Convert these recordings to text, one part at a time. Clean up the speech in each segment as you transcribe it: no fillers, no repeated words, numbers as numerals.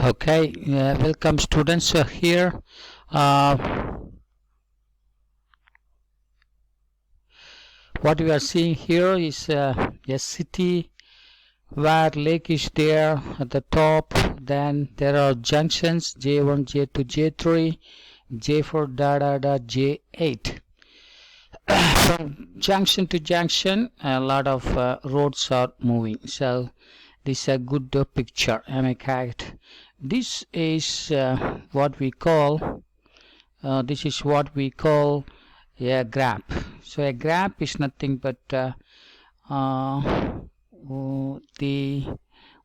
Okay, welcome students here. What we are seeing here is a city where lake is there at the top. Then there are junctions J1, J2, J3, J4, J8. From junction to junction, a lot of roads are moving. So this is a good picture. Am I correct? This is what we call. This is what we call a graph. So a graph is nothing but the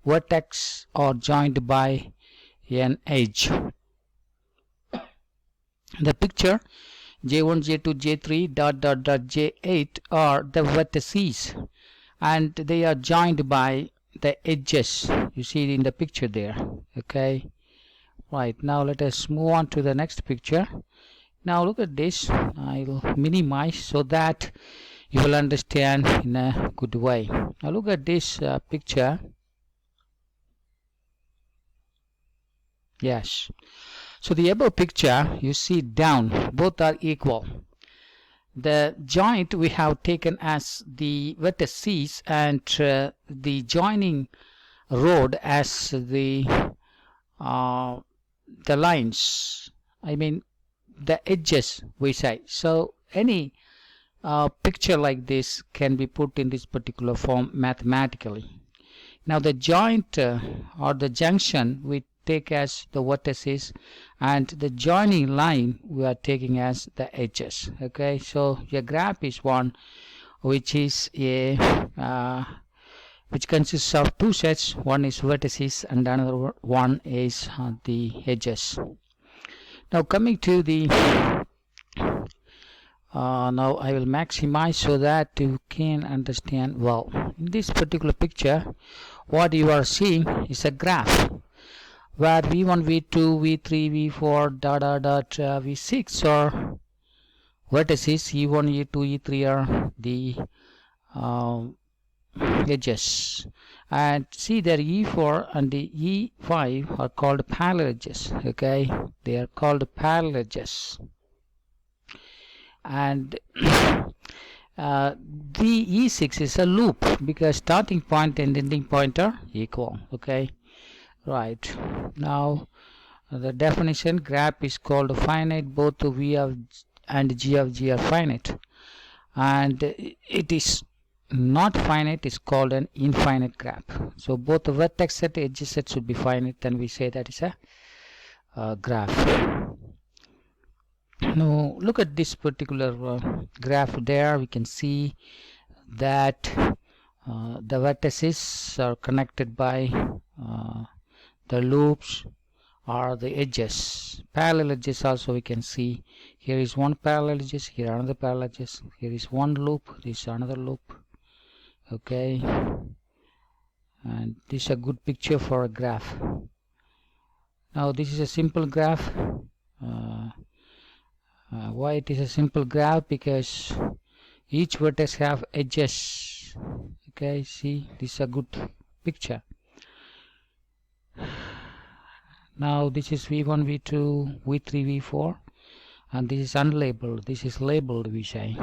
vertex are joined by an edge. The picture J1, J2, J3, J8 are the vertices, and they are joined by the edges. You see it in the picture there. Okay, right, now let us move on to the next picture. Now look at this. I'll minimize so that you will understand in a good way. Now look at this picture. Yes. So the above picture, you see down, both are equal. The joint we have taken as the vertices and the joining road as the lines. I mean the edges we say. So any picture like this can be put in this particular form mathematically. Now the joint or the junction we take as the vertices, and the joining line we are taking as the edges. Okay, so your graph is one which is a which consists of two sets. One is vertices and another one is the edges. Now coming to the now I will maximize so that you can understand well. In this particular picture, what you are seeing is a graph where V1, V2, V3, V4, V6 are vertices. E1, E2, E3 are the edges. And see that E4 and the E5 are called parallel edges. Okay, they are called parallel edges. And the E6 is a loop because starting point and ending point are equal. Okay, right. Now the definition, graph is called finite. Both V of and G of G are finite, and it is not finite is called an infinite graph. So both the vertex set, edge set should be finite, then we say that is a graph. Now look at this particular graph there. We can see that the vertices are connected by the loops or the edges. Parallel edges also we can see. Here is one parallel edges, here another parallel edges. Here is one loop, this is another loop. Okay, and this is a good picture for a graph. Now this is a simple graph. Why it is a simple graph? Because each vertex have edges. Okay, see, this is a good picture. Now this is V1, V2, V3, V4, and this is unlabeled. This is labeled, we say.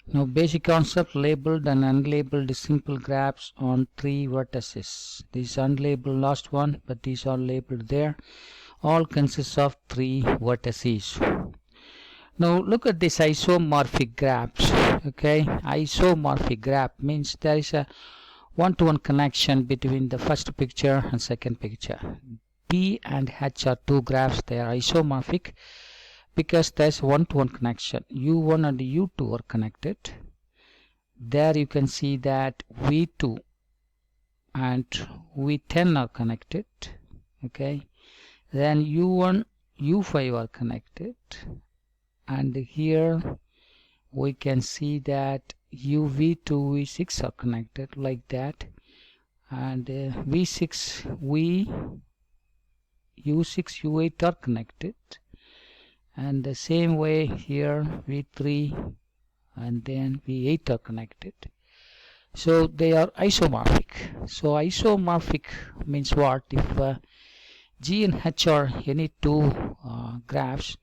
Now basic concept, labeled and unlabeled simple graphs on three vertices. This is unlabeled last one, but these are labeled there. All consists of three vertices. Now look at this isomorphic graphs. Okay, isomorphic graph means there is a one-to-one connection between the first picture and second picture. P and H are two graphs. They are isomorphic because there is one-to-one connection. U1 and U2 are connected. There you can see that V2 and V10 are connected. Okay, then U1, U5 are connected, and here we can see that UV2, V6 are connected like that, and V6, U6, U8 are connected, and the same way here V3 and then V8 are connected. So they are isomorphic. So isomorphic means what? If G and H are any two graphs,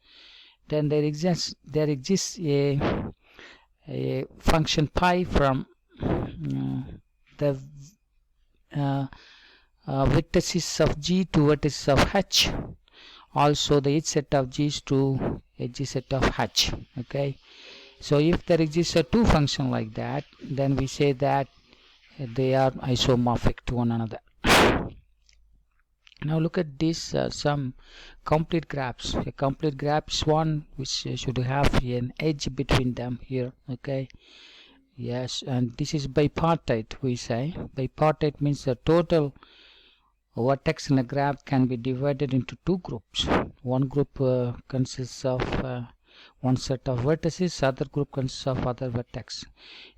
then there exists a function pi from the vertices of G to vertices of H, also the edge set of G's to edge set of H. Okay, so if there exists a two function like that, then we say that they are isomorphic to one another. Now look at this, some complete graphs. A complete graph is one which should have an edge between them here. Okay, yes, and this is bipartite. We say bipartite means the total vertex in a graph can be divided into two groups. One group consists of one set of vertices, other group consists of other vertex.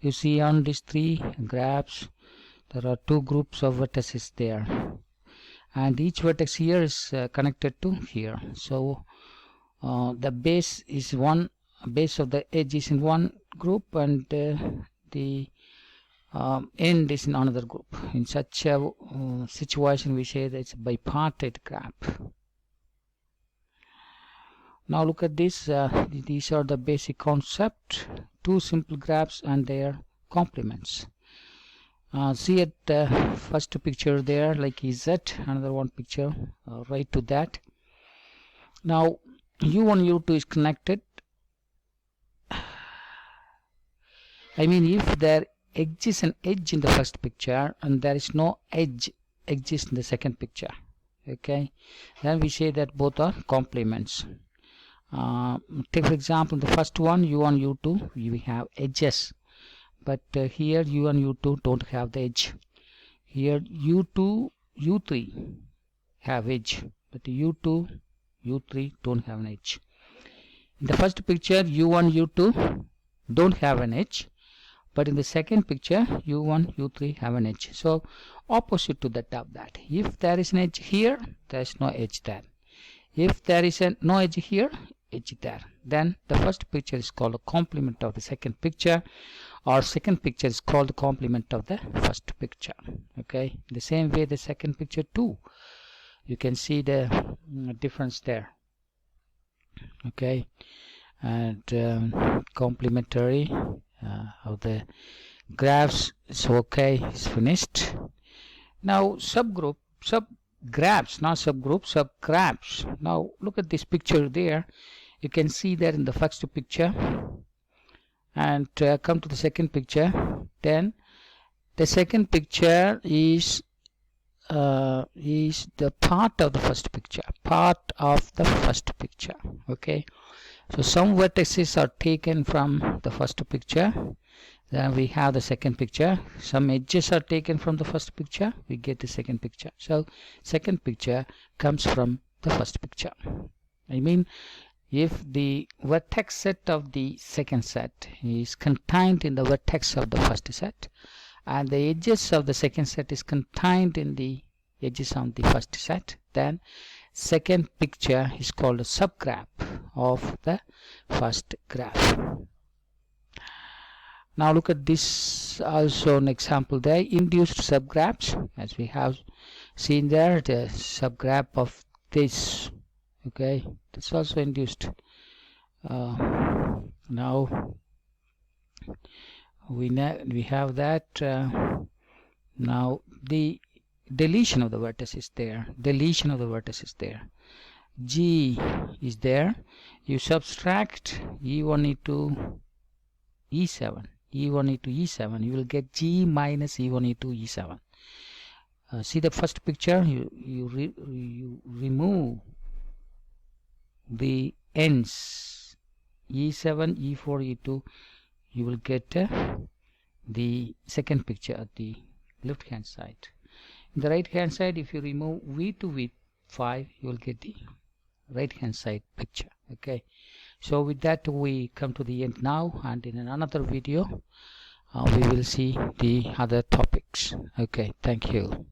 You see on these three graphs there are two groups of vertices there, and each vertex here is connected to here. So the base is one, base of the edge is in one group, and the end is in another group. In such a situation we say that it's a bipartite graph. Now look at this, these are the basic concept, two simple graphs and their complements. See at the first picture there, like Z, another one picture right to that. Now U1 U2 is connected. I mean, if there exists an edge in the first picture and there is no edge exists in the second picture, okay, then we say that both are complements. Take for example the first one, U1 U2, we have edges, but here U1 U2 don't have the edge. Here U2 U3 have edge, but U2 U3 don't have an edge. In the first picture U1 U2 don't have an edge, but in the second picture U1 U3 have an edge. So opposite to that of that, if there is an edge here, there is no edge there. If there is no edge here, edge there, then the first picture is called a complement of the second picture, or second picture is called the complement of the first picture. Okay, the same way the second picture too, you can see the difference there. Okay, and complementary of the graphs is okay, is finished. Now subgroup, subgraphs, not subgroups, subgraphs. Now look at this picture there. You can see that in the first picture, and come to the second picture. Then the second picture is the part of the first picture, okay, so some vertices are taken from the first picture, then we have the second picture. Some edges are taken from the first picture, we get the second picture. So second picture comes from the first picture. I mean, if the vertex set of the second set is contained in the vertex of the first set, and the edges of the second set is contained in the edges of the first set, then second picture is called a subgraph of the first graph. Now look at this, also an example there, induced subgraphs, as we have seen there, the subgraph of this. Okay, that's also induced. Now we have that. Now the deletion of the vertex is there. G is there. You subtract E1 E2 E7. E1 E2 E7. You will get G minus E1 E2 E7. See the first picture. You remove the ends E7, E4, E2. You will get the second picture at the left hand side. In the right hand side, if you remove V2 V5, you will get the right hand side picture. Okay, so with that we come to the end now, and in another video we will see the other topics. Okay, thank you.